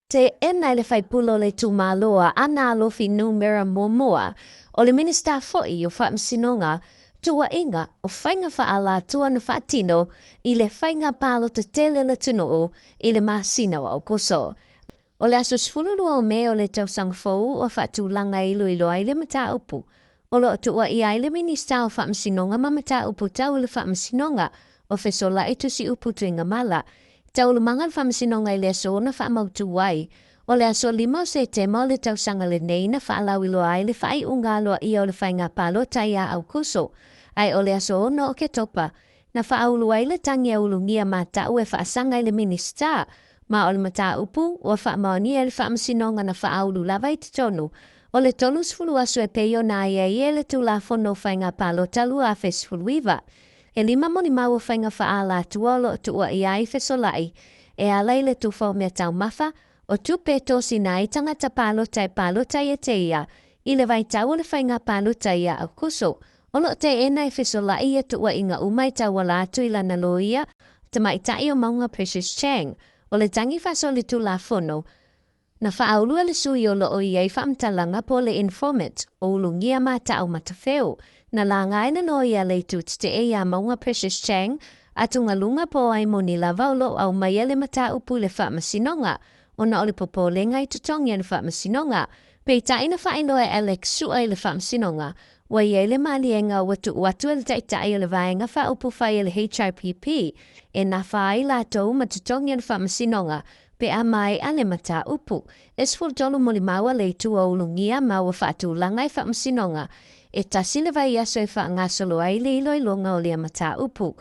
Te ena le faipule le tumaloa ana alofi numera momoa o le minista fo'i o whaamsinonga tuuaiga o whainga whaala tua na whaatino i le whainga palo te tele le tunoo i le masina wa o koso. O le aso sfululua o me o le tausang fau o whaatulanga ilo ai le mata upu. O lo atua i ai le minista o whaamsinonga ma mata upu tau le whaamsinonga o fesola i tusi upu tuinga mala. Tau lumangan whaamsinonga i le aso na whaamautu wai. O le aso lima o se tema o le tausanga le nei na whaalau ilo ai le whai unga aloa i o le whainga palo taia au kuso. Ai o le aso no o ke topa. Na whaaulu ai le tangi a ulungia ma tau e whaasanga i le minista. Ma o le mata upu o whaamaoni e le whaamsinonga na whaaulu lava i te tonu. O le tolu sfulu aso e peio na ia i e le tula fono whainga palo talu a fesfulu iwa. E lima moni mau o whainga whaala tuolo tua i ai fesolai. E alai le tufa o mea tau mafa o tupeto sinai tangata palo tai e teia. I le vai tau le whainga palo taia au kuso. O lo te ena e fesolai e tua inga umai tau wala atu i lana loia. Te mai tai o maunga Precious Chang. O le tangi faso le tula fono. Na whaaulua le sui o lo o iei whaamtalanga po le informant o ulungia ma tau matawheo. Na la ngai na no ia le tut te e a maunga Precious Chang, atunga lunga po ai moni la vaulo au mai ele mata upu le whaamasinonga, o na ole popo le ngai tutongi le whaamasinonga, pe ta ina whainoa Alex sua le whaamasinonga, wa ie le malienga watu le taitai le vaenga wha upu whai le HRPP, e na whai la tau matutongi le whaamasinonga, pe a mai ale mata upu. Esful tolu moli maua le tua ulungia maua whaatu langai whaamasinonga, e tasile vai aso e whaangasolo ai le iloi longa o le mata upu.